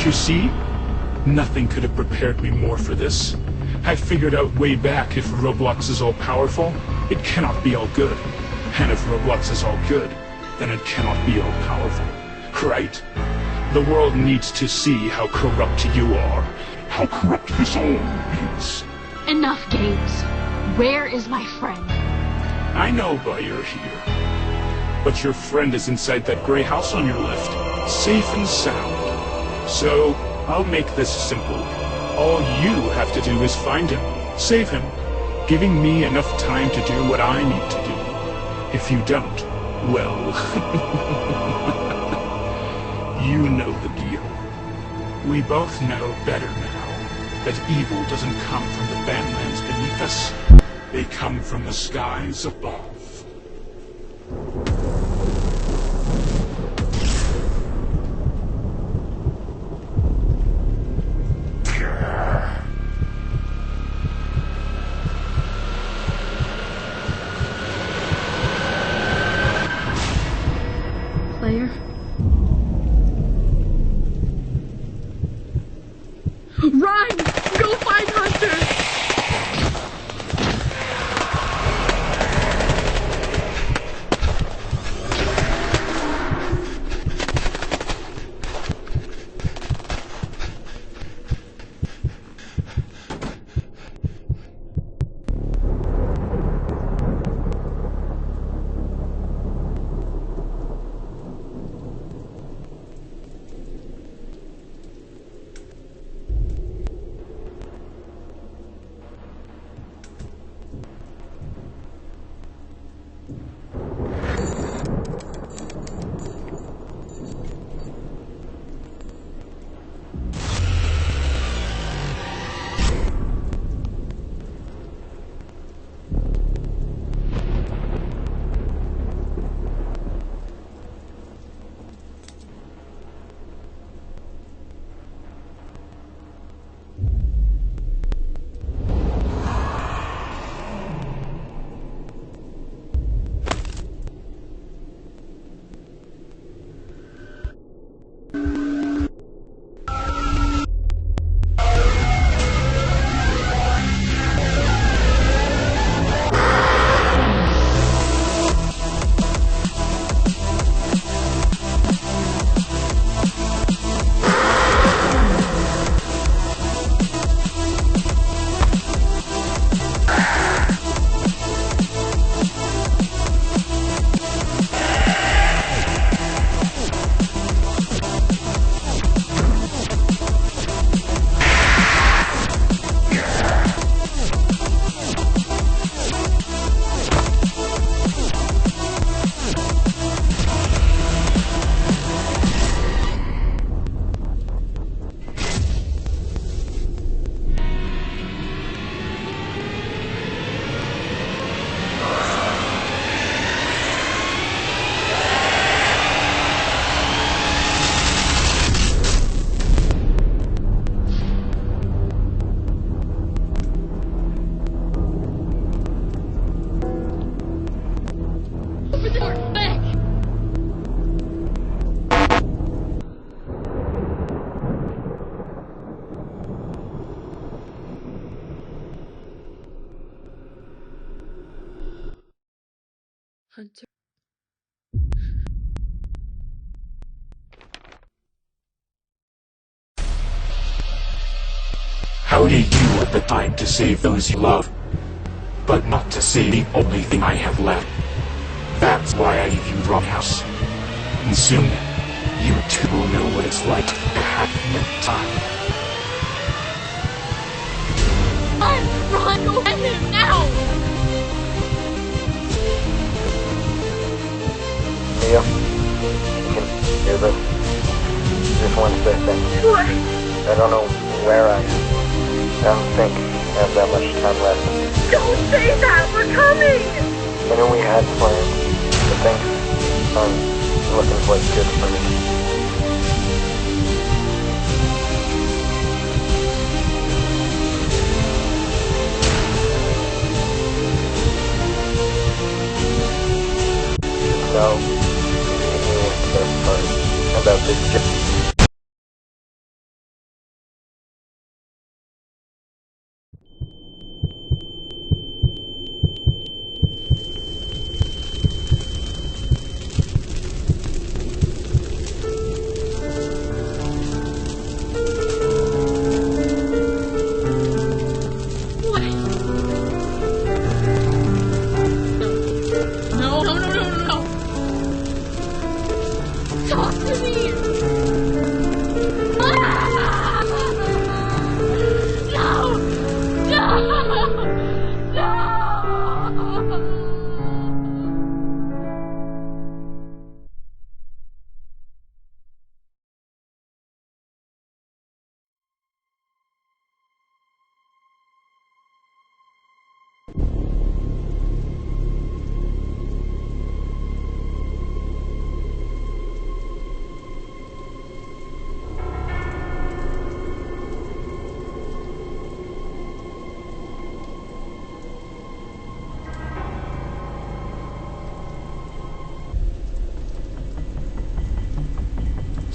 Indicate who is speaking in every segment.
Speaker 1: Can't you see? Nothing could have prepared me more for this. I figured out way back if Roblox is all powerful, it cannot be all good. And if Roblox is all good, then it cannot be all powerful. Right? The world needs to see how corrupt you are. How corrupt this all is.
Speaker 2: Enough games. Where is my friend?
Speaker 1: I know why you're here. But your friend is inside that gray house on your left, safe and sound. So, I'll make this simple. All you have to do is find him, save him, giving me enough time to do what I need to do. If you don't, well, you know the deal. We both know better now that evil doesn't come from the bandlands beneath us. They come from the skies above.
Speaker 2: Player? Run! Go find Hunter! Hunter.
Speaker 1: How did you at the time to save those you love, but not to save the only thing I have left? That's why I gave you the wrong house. And soon, you too will know what it's like to have no time.
Speaker 2: Run! Go get him now!
Speaker 3: Mia, you can hear this. Just one quick thing.
Speaker 2: What?
Speaker 3: I don't know where I am. I don't think I have that much time left.
Speaker 2: Don't say that! We're coming!
Speaker 3: I know we had plans, but things aren't looking quite good for me. No, you can hear the best part about this job.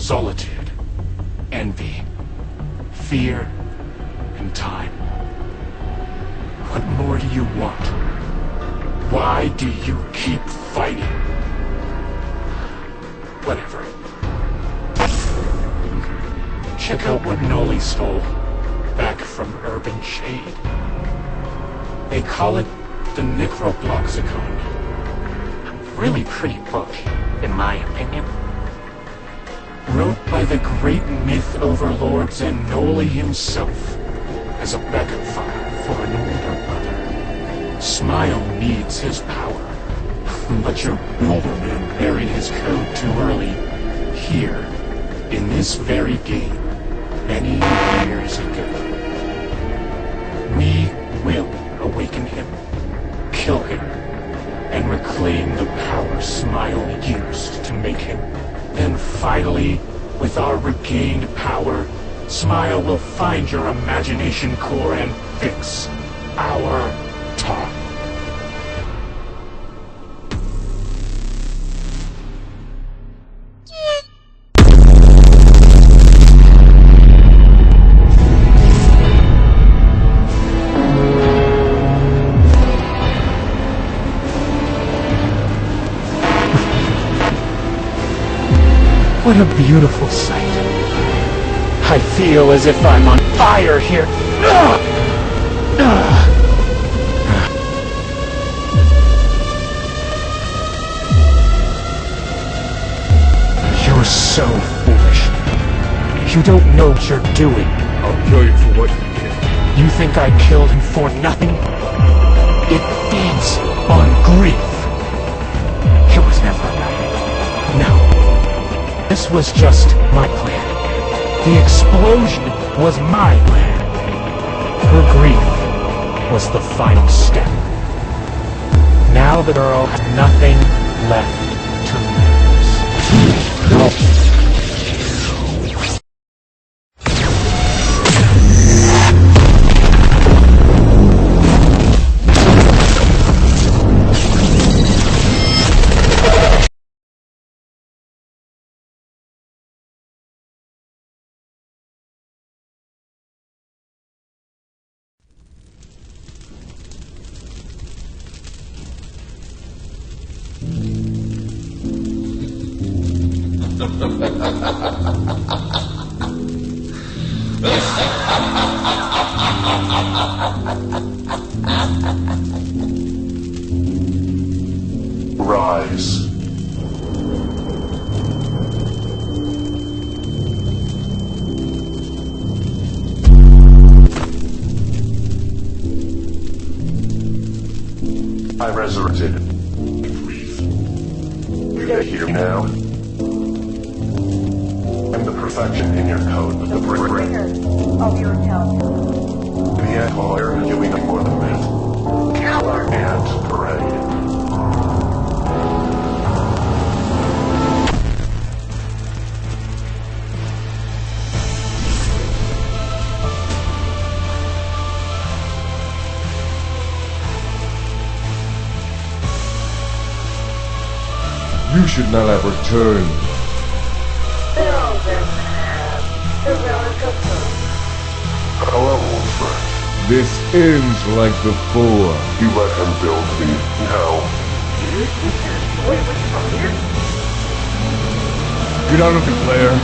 Speaker 1: solitude, envy, fear, and time. What more do you want? Why do you keep fighting? Whatever. Check out what Noli stole back from Urban Shade. They call it the Necrobloxicon.
Speaker 4: Really pretty book, in my opinion.
Speaker 1: Wrote by the great myth overlord Zenoli himself as a backup file for an older brother. Smile needs his power, but your Builderman buried his code too early here, in this very game, many years ago. We will awaken him, kill him, and reclaim the power Smile used to make him. Then finally, with our regained power, Smile will find your imagination core and fix our time. What a beautiful sight. I feel as if I'm on fire here. You're so foolish. You don't know what you're doing.
Speaker 5: I'll kill you for what you did.
Speaker 1: You think I killed him for nothing? It feeds on grief. It was never about me. No. This was just my plan. The explosion was my plan. Her grief was the final step. Now the girl had nothing left to lose.
Speaker 6: Rise. I resurrected. Breathe. You're here now. I'm the perfection in your code of the bringer.
Speaker 7: Of your intelligence.
Speaker 6: The Empire is doing more than myth.
Speaker 7: Coward.
Speaker 6: And parade.
Speaker 5: You should not have returned.
Speaker 7: Build them have the relic of hope.
Speaker 6: Hello, old friend.
Speaker 5: This ends like before.
Speaker 6: You let him build me. No.
Speaker 7: Wait, from here?
Speaker 5: Get out of the glare.